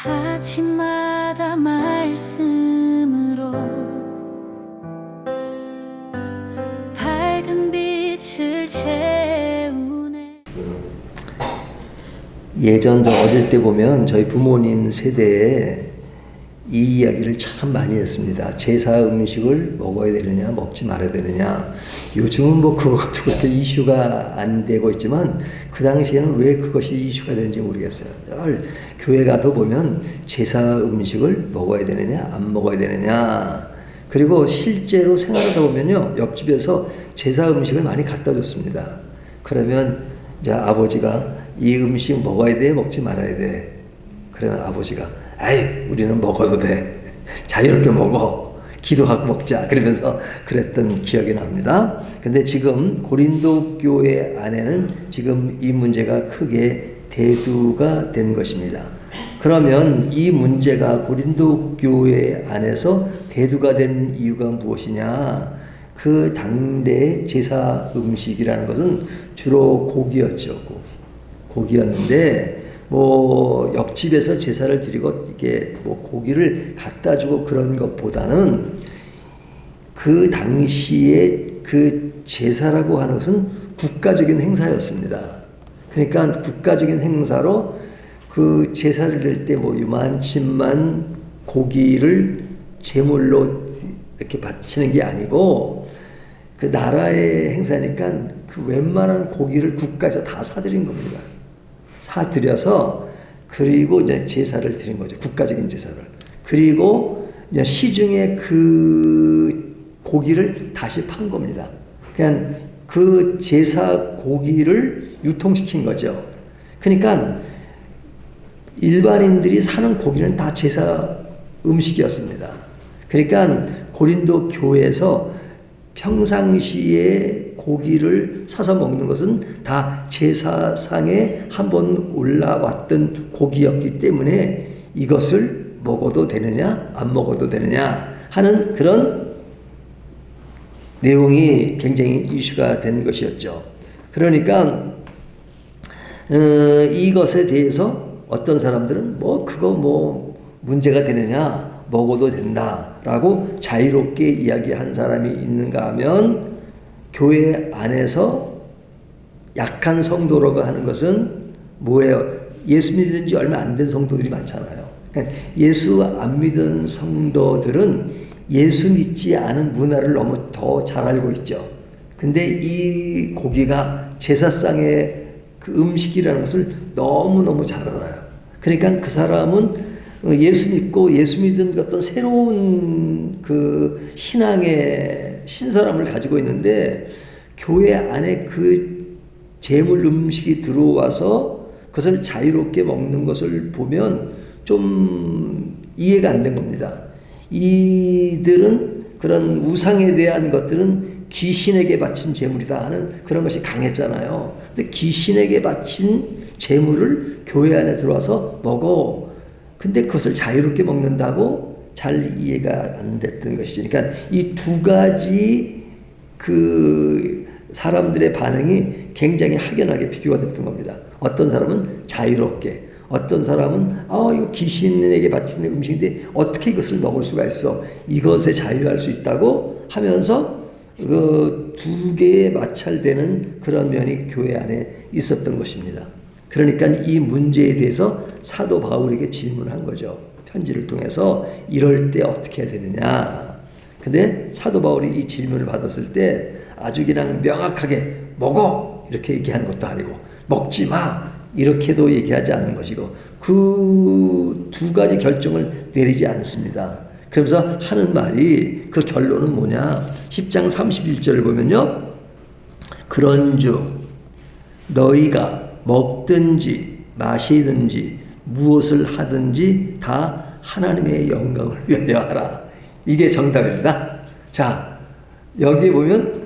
아침마다 말씀으로 밝은 빛을 채우네. 예전도 어릴 때 보면 저희 부모님 세대에 이 이야기를 참 많이 했습니다. 제사 음식을 먹어야 되느냐 먹지 말아야 되느냐. 요즘은 뭐 그것도 그렇게 이슈가 안 되고 있지만 그 당시에는 왜 그것이 이슈가 되는지 모르겠어요. 늘 교회 가도 보면 제사 음식을 먹어야 되느냐 안 먹어야 되느냐. 그리고 실제로 생활하다 보면요, 옆집에서 제사 음식을 많이 갖다 줬습니다. 그러면 이제 아버지가 이 음식 먹어야 돼 먹지 말아야 돼. 그러면 아버지가 아이 우리는 먹어도 돼, 자유롭게 먹어, 기도하고 먹자, 그러면서 그랬던 기억이 납니다. 근데 지금 고린도 교회 안에는 지금 이 문제가 크게 대두가 된 것입니다. 그러면 이 문제가 고린도 교회 안에서 대두가 된 이유가 무엇이냐? 그 당대 제사 음식이라는 것은 주로 고기였죠. 고기였는데 뭐 옆집에서 제사를 드리고 이게 뭐 고기를 갖다 주고 그런 것보다는 그 당시에 그 제사라고 하는 것은 국가적인 행사였습니다. 그러니까 국가적인 행사로 그 제사를 드릴 때 뭐 요만큼만 고기를 제물로 이렇게 바치는 게 아니고 그 나라의 행사니까 그 웬만한 고기를 국가에서 다 사드린 겁니다. 사드려서 그리고 이제 제사를 드린 거죠. 국가적인 제사를. 그리고 이제 시중에 그 고기를 다시 판 겁니다. 그냥 그 제사 고기를 유통시킨 거죠. 그러니까 일반인들이 사는 고기는 다 제사 음식이었습니다. 그러니까 고린도 교회에서 평상시에 고기를 사서 먹는 것은 다 제사상에 한번 올라왔던 고기였기 때문에 이것을 먹어도 되느냐 안 먹어도 되느냐 하는 그런 내용이 굉장히 이슈가 된 것이었죠. 그러니까 이것에 대해서 어떤 사람들은 뭐 그거 뭐 문제가 되느냐 먹어도 된다라고 자유롭게 이야기한 사람이 있는가 하면 교회 안에서 약한 성도라고 하는 것은 뭐예요? 예수 믿은 지 얼마 안 된 성도들이 많잖아요. 그러니까 예수 안 믿은 성도들은 예수 믿지 않은 문화를 너무 더 잘 알고 있죠. 근데 이 고기가 제사상의 그 음식이라는 것을 너무너무 잘 알아요. 그러니까 그 사람은 예수 믿고 예수 믿은 어떤 새로운 그 신앙의 신사람을 가지고 있는데 교회 안에 그 제물 음식이 들어와서 그것을 자유롭게 먹는 것을 보면 좀 이해가 안 된 겁니다. 이들은 그런 우상에 대한 것들은 귀신에게 바친 제물이다 하는 그런 것이 강했잖아요. 근데 귀신에게 바친 제물을 교회 안에 들어와서 먹어. 근데 그것을 자유롭게 먹는다고 잘 이해가 안 됐던 것이죠. 그러니까 이 두 가지 그 사람들의 반응이 굉장히 확연하게 비교가 됐던 겁니다. 어떤 사람은 자유롭게, 어떤 사람은 이거 귀신에게 바치는 음식인데 어떻게 이것을 먹을 수가 있어? 이것에 자유할 수 있다고 하면서 그 두 개에 마찰되는 그런 면이 교회 안에 있었던 것입니다. 그러니까 이 문제에 대해서 사도 바울에게 질문한 거죠. 편지를 통해서 이럴 때 어떻게 해야 되느냐. 근데 사도 바울이 이 질문을 받았을 때 아주 그냥 명확하게 먹어 이렇게 얘기하는 것도 아니고 먹지 마 이렇게도 얘기하지 않는 것이고 그 두 가지 결정을 내리지 않습니다. 그러면서 하는 말이 그 결론은 뭐냐. 10장 31절을 보면요. 그런즉 너희가 먹든지 마시든지 무엇을 하든지 다 하나님의 영광을 위하여 하라. 이게 정답입니다. 자, 여기 보면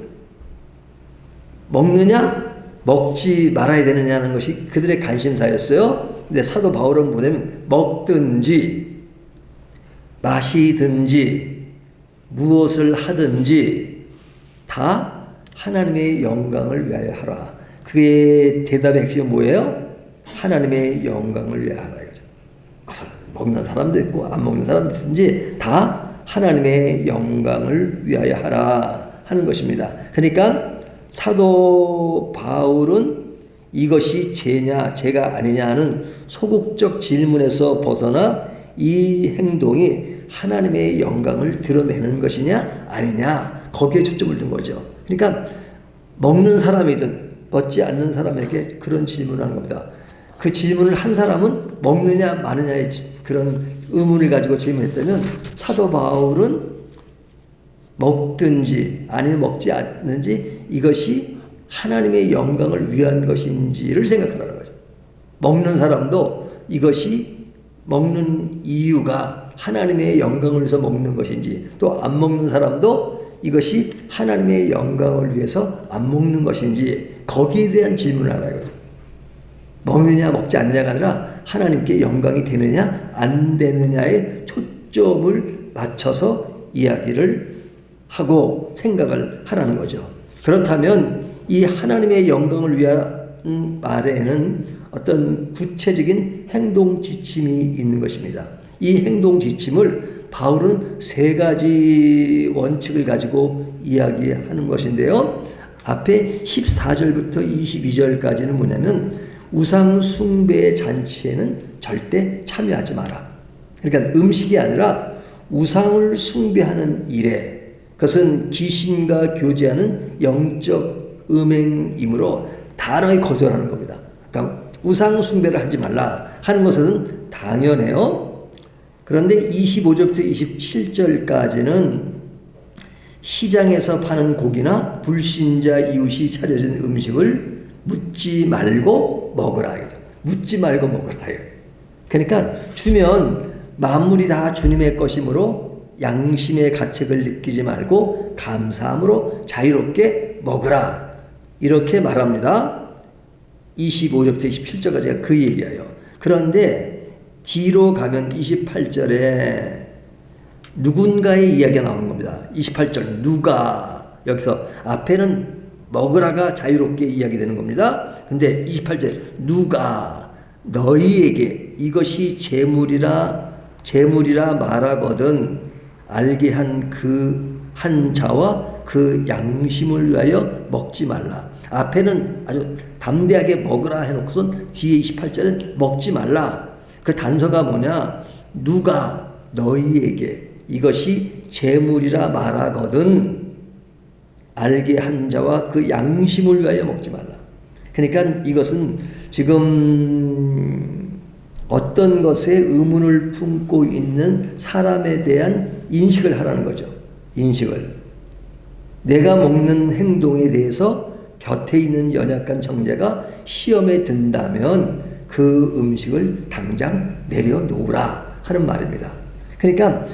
먹느냐 먹지 말아야 되느냐는 것이 그들의 관심사였어요. 근데 사도 바울은 뭐냐면 먹든지 마시든지 무엇을 하든지 다 하나님의 영광을 위하여 하라. 그의 대답의 핵심은 뭐예요? 하나님의 영광을 위하여 하라. 그것을 먹는 사람도 있고 안 먹는 사람도 있든지 다 하나님의 영광을 위하여 하라 하는 것입니다. 그러니까 사도 바울은 이것이 죄냐 죄가 아니냐 하는 소극적 질문에서 벗어나 이 행동이 하나님의 영광을 드러내는 것이냐 아니냐 거기에 초점을 둔 거죠. 그러니까 먹는 사람이든 먹지 않는 사람에게 그런 질문을 하는 겁니다. 그 질문을 한 사람은 먹느냐 마느냐의 그런 의문을 가지고 질문했다면 사도 바울은 먹든지 아니면 먹지 않는지 이것이 하나님의 영광을 위한 것인지를 생각하라는 거죠. 먹는 사람도 이것이 먹는 이유가 하나님의 영광을 위해서 먹는 것인지 또 안 먹는 사람도 이것이 하나님의 영광을 위해서 안 먹는 것인지 거기에 대한 질문을 하라는 거죠. 먹느냐 먹지 않느냐가 아니라 하나님께 영광이 되느냐 안 되느냐에 초점을 맞춰서 이야기를 하고 생각을 하라는 거죠. 그렇다면 이 하나님의 영광을 위한 말에는 어떤 구체적인 행동 지침이 있는 것입니다. 이 행동 지침을 바울은 세 가지 원칙을 가지고 이야기하는 것인데요. 앞에 14절부터 22절까지는 뭐냐면 우상 숭배의 잔치에는 절대 참여하지 마라. 그러니까 음식이 아니라 우상을 숭배하는 일에 그것은 귀신과 교제하는 영적 음행이므로 단호히 거절하는 겁니다. 그러니까 우상 숭배를 하지 말라 하는 것은 당연해요. 그런데 25절부터 27절까지는 시장에서 파는 고기나 불신자 이웃이 차려진 음식을 묻지 말고 먹으라. 묻지 말고 먹으라. 그러니까 주면 만물이 다 주님의 것이므로 양심의 가책을 느끼지 말고 감사함으로 자유롭게 먹으라. 이렇게 말합니다. 25절부터 27절까지가 그 얘기예요. 그런데 뒤로 가면 28절에 누군가의 이야기가 나오는 겁니다. 28절 누가 여기서 앞에는 먹으라가 자유롭게 이야기되는 겁니다. 근데 28절 누가 너희에게 이것이 재물이라 말하거든 알게 한 그 한 자와 그 양심을 위하여 먹지 말라. 앞에는 아주 담대하게 먹으라 해놓고선 뒤에 28절은 먹지 말라. 그 단서가 뭐냐? 누가 너희에게 이것이 재물이라 말하거든 알게 한 자와 그 양심을 위하여 먹지 말라. 그러니까 이것은 지금 어떤 것에 의문을 품고 있는 사람에 대한 인식을 하라는 거죠. 인식을. 내가 먹는 행동에 대해서 곁에 있는 연약한 형제가 시험에 든다면 그 음식을 당장 내려놓으라 하는 말입니다. 그러니까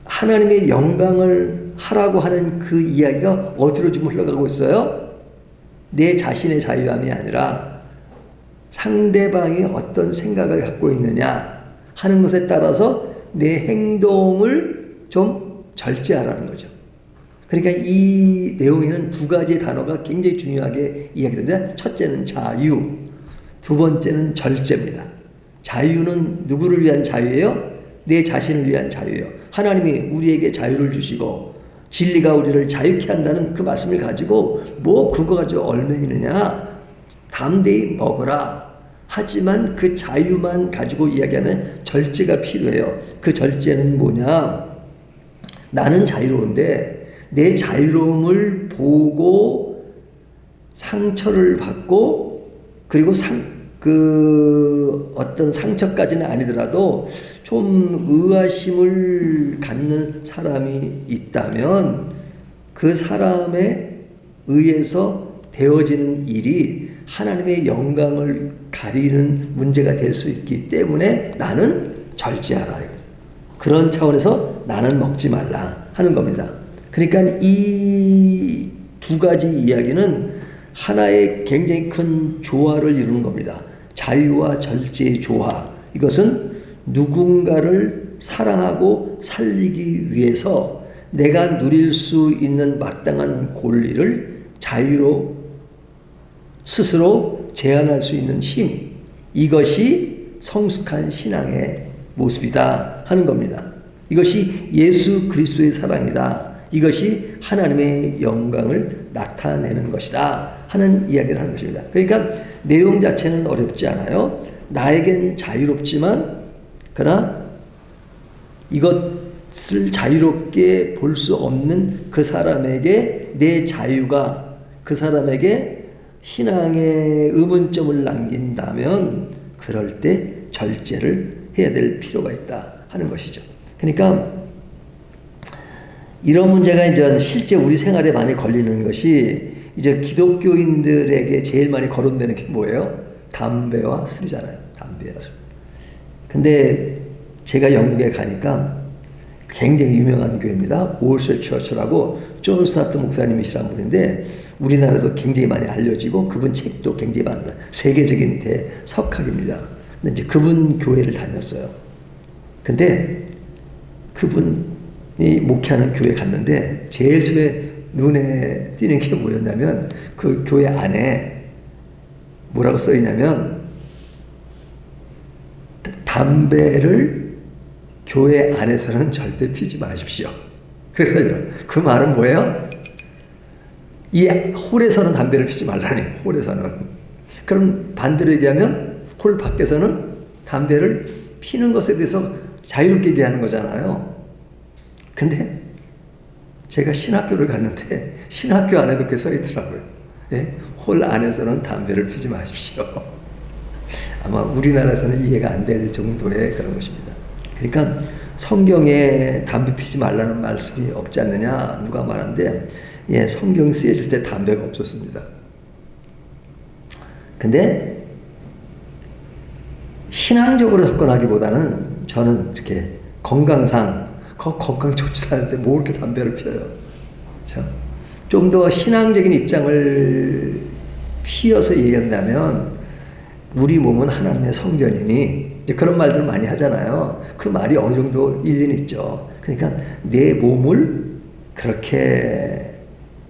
하나님의 영광을 하라고 하는 그 이야기가 어디로 지금 흘러가고 있어요? 내 자신의 자유함이 아니라 상대방이 어떤 생각을 갖고 있느냐 하는 것에 따라서 내 행동을 좀 절제하라는 거죠. 그러니까 이 내용에는 두 가지 단어가 굉장히 중요하게 이야기됩니다. 첫째는 자유, 두 번째는 절제입니다. 자유는 누구를 위한 자유예요? 내 자신을 위한 자유예요. 하나님이 우리에게 자유를 주시고 진리가 우리를 자유케 한다는 그 말씀을 가지고 뭐 그거 가지고 얼매이느냐? 담대히 먹어라. 하지만 그 자유만 가지고 이야기하면 절제가 필요해요. 그 절제는 뭐냐? 나는 자유로운데 내 자유로움을 보고 상처를 받고 그리고 어떤 상처까지는 아니더라도 좀 의아심을 갖는 사람이 있다면 그 사람에 의해서 되어지는 일이 하나님의 영광을 가리는 문제가 될 수 있기 때문에 나는 절제하라. 그런 차원에서 나는 먹지 말라 하는 겁니다. 그러니까 이 두 가지 이야기는 하나의 굉장히 큰 조화를 이루는 겁니다. 자유와 절제의 조화. 이것은 누군가를 사랑하고 살리기 위해서 내가 누릴 수 있는 마땅한 권리를 자유로 스스로 제한할 수 있는 힘. 이것이 성숙한 신앙의 모습이다 하는 겁니다. 이것이 예수 그리스도의 사랑이다. 이것이 하나님의 영광을 나타내는 것이다 하는 이야기를 하는 것입니다. 그러니까 내용 자체는 어렵지 않아요. 나에겐 자유롭지만 그러나 이것을 자유롭게 볼 수 없는 그 사람에게 내 자유가 그 사람에게 신앙의 의문점을 남긴다면 그럴 때 절제를 해야 될 필요가 있다 하는 것이죠. 그러니까 이런 문제가 이제 실제 우리 생활에 많이 걸리는 것이 이제 기독교인들에게 제일 많이 거론되는 게 뭐예요? 담배와 술이잖아요. 담배와 술. 근데 제가 영국에 가니까 굉장히 유명한 교회입니다. 올셀 처치라고 존 스타트 목사님이시란 분인데 우리나라도 굉장히 많이 알려지고 그분 책도 굉장히 많다. 세계적인 대석학입니다. 근데 이제 그분 교회를 다녔어요. 근데 그분이 목회하는 교회 갔는데 제일 처음에 눈에 띄는 게 뭐였냐면 그 교회 안에 뭐라고 써있냐면 담배를 교회 안에서는 절대 피지 마십시오. 그래서 그 말은 뭐예요? 이 홀에서는 담배를 피지 말라니. 홀에서는. 그럼 반대로 얘기하면 홀 밖에서는 담배를 피는 것에 대해서 자유롭게 얘기하는 거잖아요. 근데 제가 신학교를 갔는데 신학교 안에도 그렇게 써있더라고요. 예? 홀 안에서는 담배를 피지 마십시오. 아마 우리나라에서는 이해가 안 될 정도의 그런 것입니다. 그러니까 성경에 담배 피지 말라는 말씀이 없지 않느냐 누가 말하는데 예, 성경 쓰여질 때 담배가 없었습니다. 근데 신앙적으로 접근하기보다는 저는 이렇게 건강상 건강 좋지도 않은데 뭐 이렇게 담배를 피워요. 좀 더 신앙적인 입장을 피워서 얘기한다면 우리 몸은 하나님의 성전이니 이제 그런 말들 많이 하잖아요. 그 말이 어느 정도 일리는 있죠. 그러니까 내 몸을 그렇게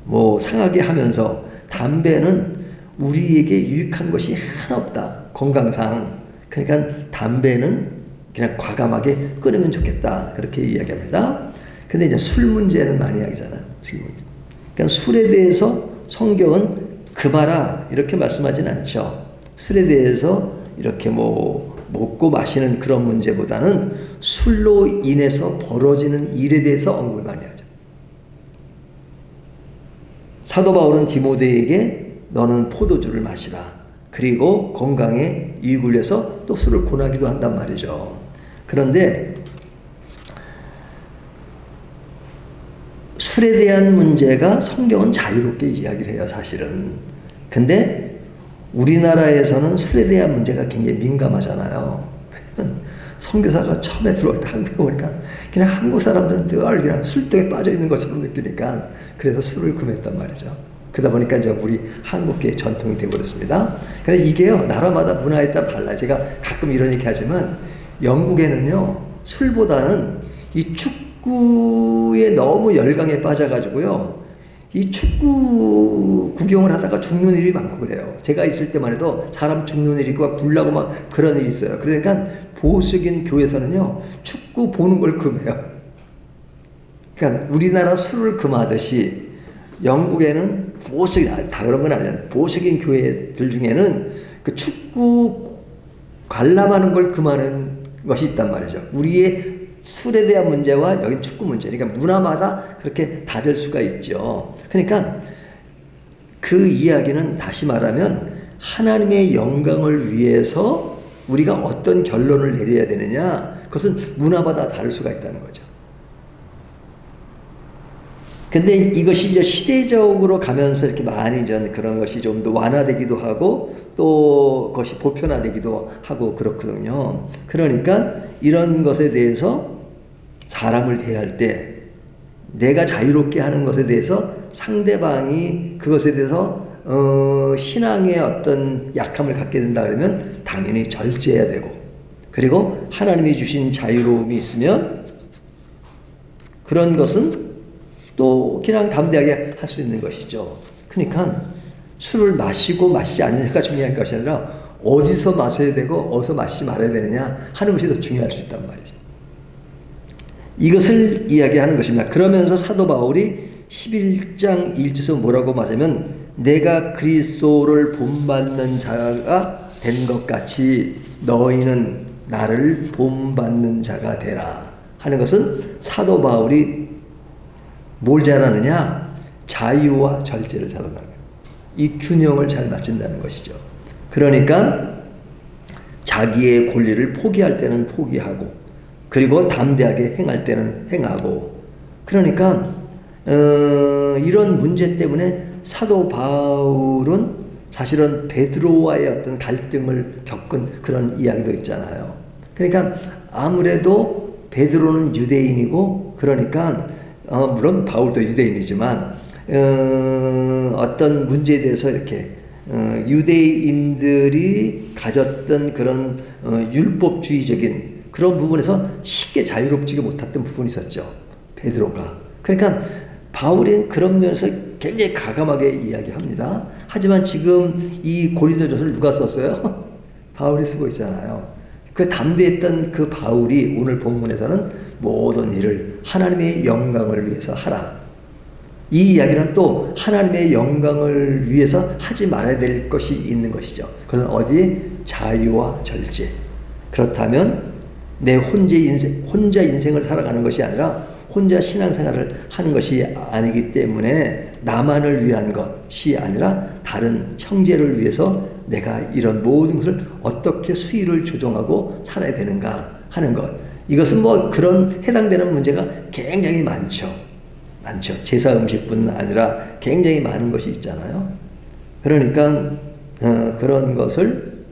뭐 상하게 하면서 담배는 우리에게 유익한 것이 하나 없다. 건강상. 그러니까 담배는 그냥 과감하게 끊으면 좋겠다. 그렇게 이야기합니다. 근데 이제 술 문제는 많이 이야기잖아요. 술 문제. 그러니까 술에 대해서 성경은 금하라 이렇게 말씀하지는 않죠. 술에 대해서 이렇게 뭐 먹고 마시는 그런 문제보다는 술로 인해서 벌어지는 일에 대해서 언급을 많이 하죠. 사도 바울은 디모데에게 너는 포도주를 마시라. 그리고 건강에 유익을 위해서 또 술을 권하기도 한단 말이죠. 그런데 술에 대한 문제가 성경은 자유롭게 이야기를 해요, 사실은. 근데 우리나라에서는 술에 대한 문제가 굉장히 민감하잖아요. 선교사가 처음에 들어올 때 한국에 오니까 그냥 한국 사람들은 늘 그냥 술독에 빠져 있는 것처럼 느끼니까 그래서 술을 금했단 말이죠. 그러다 보니까 이제 우리 한국계의 전통이 되어버렸습니다. 근데 이게요, 나라마다 문화에 따라 달라요. 제가 가끔 이런 얘기 하지만 영국에는요, 술보다는 이 축구에 너무 열광에 빠져가지고요, 이 축구 구경을 하다가 죽는 일이 많고 그래요. 제가 있을 때만 해도 사람 죽는 일이 있고 굴라고 막 그런 일이 있어요. 그러니까 보수적인 교회에서는요, 축구 보는 걸 금해요. 그러니까 우리나라 술을 금하듯이 영국에는 보수적인, 다 그런 건 아니에요. 보수적인 교회들 중에는 그 축구 관람하는 걸 금하는 것이 있단 말이죠. 우리의 술에 대한 문제와 여기 축구 문제. 그러니까 문화마다 그렇게 다를 수가 있죠. 그러니까 그 이야기는 다시 말하면 하나님의 영광을 위해서 우리가 어떤 결론을 내려야 되느냐, 그것은 문화마다 다를 수가 있다는 거죠. 근데 이것이 이제 시대적으로 가면서 이렇게 많이 전 그런 것이 좀 더 완화되기도 하고 또 그것이 보편화되기도 하고 그렇거든요. 그러니까 이런 것에 대해서 사람을 대할 때 내가 자유롭게 하는 것에 대해서 상대방이 그것에 대해서 신앙의 어떤 약함을 갖게 된다 그러면 당연히 절제해야 되고, 그리고 하나님이 주신 자유로움이 있으면 그런 것은 또 그냥 담대하게 할 수 있는 것이죠. 그러니까 술을 마시고 마시지 않느냐가 중요한 것이 아니라 어디서 마셔야 되고 어디서 마시지 말아야 되느냐 하는 것이 더 중요할 수 있단 말이죠. 이것을 이야기하는 것입니다. 그러면서 사도 바울이 11장 1절에서 뭐라고 말하면 내가 그리스도를 본받는 자가 된 것 같이 너희는 나를 본받는 자가 되라 하는 것은 사도 바울이 뭘 잘하느냐? 자유와 절제를 잘하는 거예요. 이 균형을 잘 맞춘다는 것이죠. 그러니까 자기의 권리를 포기할 때는 포기하고 그리고 담대하게 행할 때는 행하고 그러니까 이런 문제 때문에 사도 바울은 사실은 베드로와의 어떤 갈등을 겪은 그런 이야기도 있잖아요. 그러니까 아무래도 베드로는 유대인이고 그러니까 물론 바울도 유대인이지만 어떤 문제에 대해서 이렇게 유대인들이 가졌던 그런 율법주의적인 그런 부분에서 쉽게 자유롭지가 못했던 부분이 있었죠. 베드로가. 그러니까 바울은 그런 면에서 굉장히 가감하게 이야기합니다. 하지만 지금 이 고린도전서를 누가 썼어요? 바울이 쓰고 있잖아요. 그 담대했던 그 바울이 오늘 본문에서는 모든 일을 하나님의 영광을 위해서 하라. 이 이야기는 또 하나님의 영광을 위해서 하지 말아야 될 것이 있는 것이죠. 그것은 어디? 자유와 절제. 그렇다면 내 혼자 인생을 살아가는 것이 아니라 혼자 신앙생활을 하는 것이 아니기 때문에 나만을 위한 것이 아니라 다른 형제를 위해서 내가 이런 모든 것을 어떻게 수위를 조정하고 살아야 되는가 하는 것. 이것은 뭐 그런 해당되는 문제가 굉장히 많죠. 제사 음식뿐 아니라 굉장히 많은 것이 있잖아요. 그러니까 그런 것을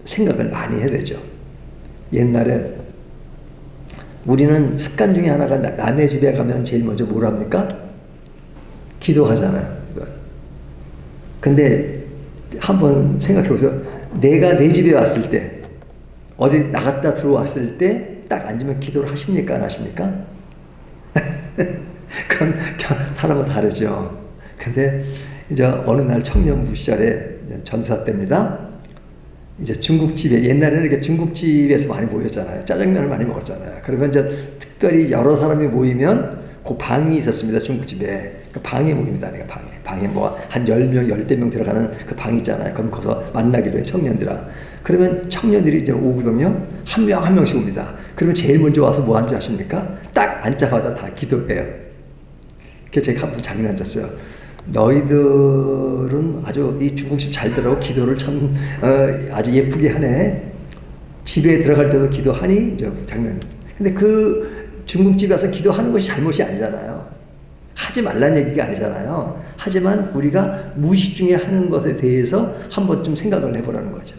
생각을 많이 해야 되죠. 옛날에 우리는 습관 중에 하나가 남의 집에 가면 제일 먼저 뭘 합니까? 기도하잖아요. 근데 한번 생각해 보세요. 내가 내 집에 왔을 때 어디 나갔다 들어왔을 때 딱 앉으면 기도를 하십니까? 안 하십니까? 그건 사람은 다르죠. 근데 이제 어느 날 청년부 시절에 전사 때입니다. 이제 중국집에 옛날에는 이렇게 중국집에서 많이 모였잖아요. 짜장면을 많이 먹었잖아요. 그러면 이제 특별히 여러 사람이 모이면 그 방이 있었습니다. 중국집에. 그 방에 모입니다. 내가 방에 뭐 한 10명, 10대 명 들어가는 그 방 있잖아요. 그럼 거기서 만나기로 해요. 청년들아. 그러면 청년들이 이제 오거든요. 한 명 한 명씩 옵니다. 그러면 제일 먼저 와서 뭐 하는 줄 아십니까? 딱 앉자마자 다 기도해요. 그래서 제가 한번 장난 앉았어요. 너희들은 아주 이 중국집 잘 들어가고 기도를 참 아주 예쁘게 하네. 집에 들어갈 때도 기도하니? 저 장면. 근데 그 중국집에 가서 기도하는 것이 잘못이 아니잖아요. 하지 말란 얘기가 아니잖아요. 하지만 우리가 무의식 중에 하는 것에 대해서 한 번쯤 생각을 해보라는 거죠.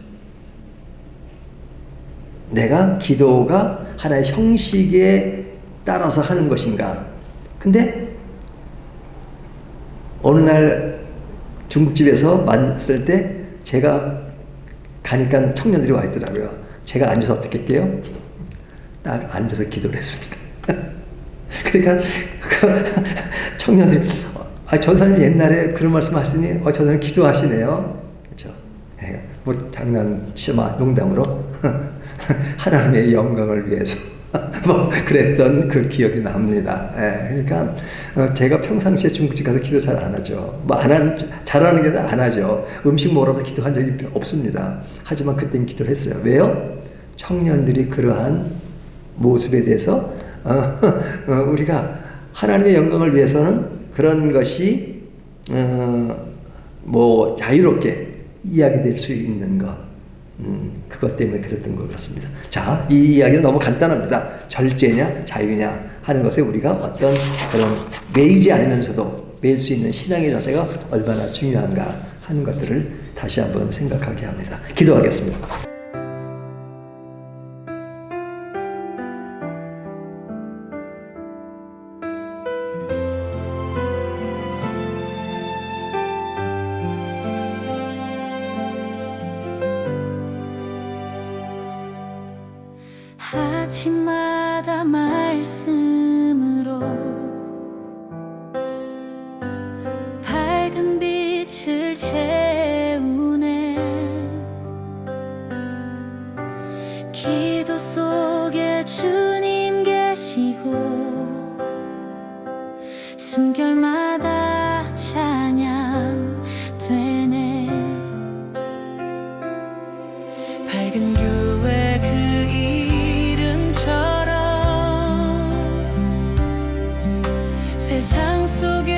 내가 기도가 하나의 형식에 따라서 하는 것인가. 근데 어느 날 중국집에서 만났을 때 제가 가니까 청년들이 와 있더라고요. 제가 앉아서 어떻게 할게요? 딱 앉아서 기도를 했습니다. 그러니까 청년들이 전사님 옛날에 그런 말씀 하시더니 전사님 기도하시네요. 그렇죠? 뭐 장난, 시마, 농담으로 하나님의 영광을 위해서 뭐 그랬던 그 기억이 납니다. 그러니까 제가 평상시에 중국집 가서 기도 잘 안 하죠. 뭐 잘하는 게 안 하죠. 음식 먹으러 기도한 적이 없습니다. 하지만 그때는 기도를 했어요. 왜요? 청년들이 그러한 모습에 대해서 우리가 하나님의 영광을 위해서는 그런 것이 뭐 자유롭게 이야기될 수 있는 것. 그것 때문에 그랬던 것 같습니다. 자, 이 이야기는 너무 간단합니다. 절제냐, 자유냐 하는 것에 우리가 어떤 그런 매이지 않으면서도 매일 수 있는 신앙의 자세가 얼마나 중요한가 하는 것들을 다시 한번 생각하게 합니다. 기도하겠습니다. 아침마다 말씀으로 밝은 빛을 채우네. 주님 계시고 숨결마다 찬양 되네. 밝은 교회 그 이름처럼 세상 속에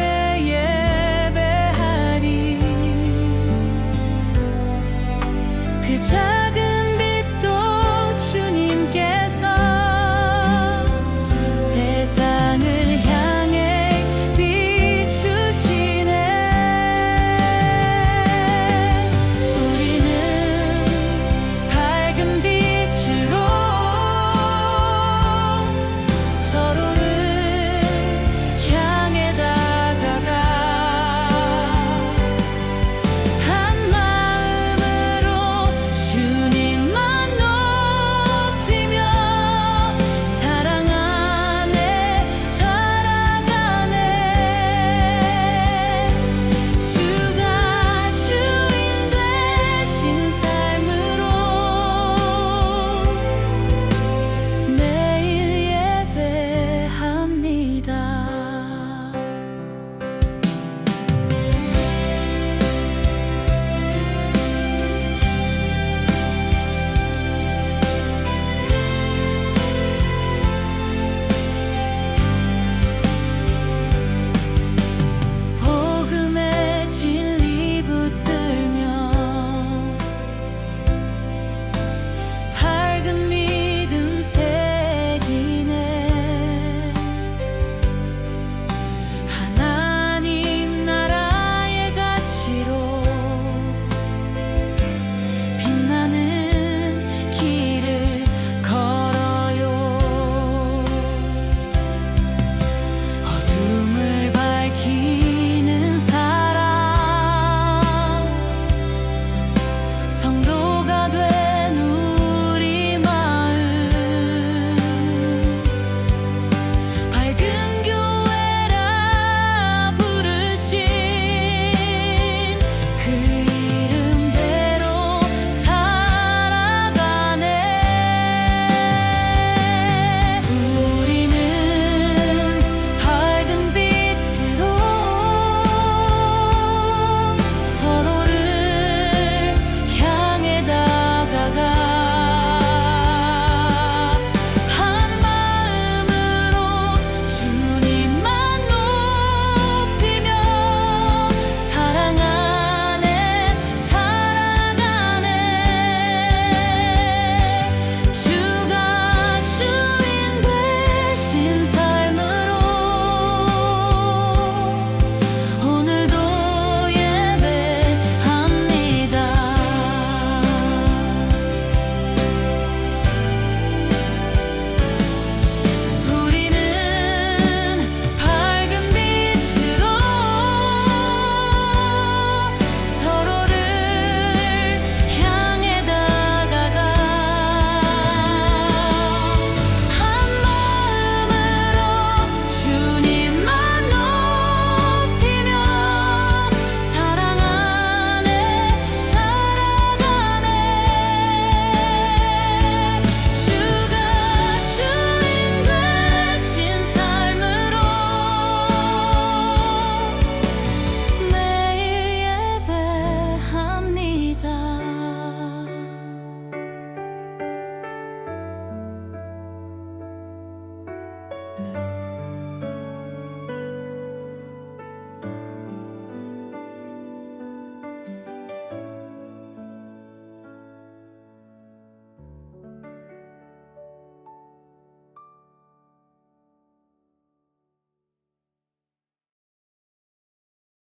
예배하리. 그 작은 빛도 주님께서 세상을 향해 비추시네. 우리는 밝은 빛으로 서로를 향해 다가가 한 마음으로 주님만 높이며 사랑 안에 살아가네. 주가 주인 되신 삶으로 매일 예배합니다. 복음의 진리 붙들며 밝은 믿음 새기네. 하나님 나라의 가치로 빛나는 길을 걸어요. 어둠을 밝히는 사랑 성도가 된 우리 마음 밝은 교회라 부르신 그 이름대로 살아가네. 우리는 밝은 빛으로 서로를 향해 다가가 한 마음으로 주님만 높이며 사랑 안에 살아가네. 주가 주인 되신 삶으로 오늘도 예배합니다. 우리는 밝은 빛으로 서로를 향해 다가가 한 마음으로 주님만 높이며 사랑 안에 살아가네. 주가 주인 되신 삶으로 매일 예배합니다.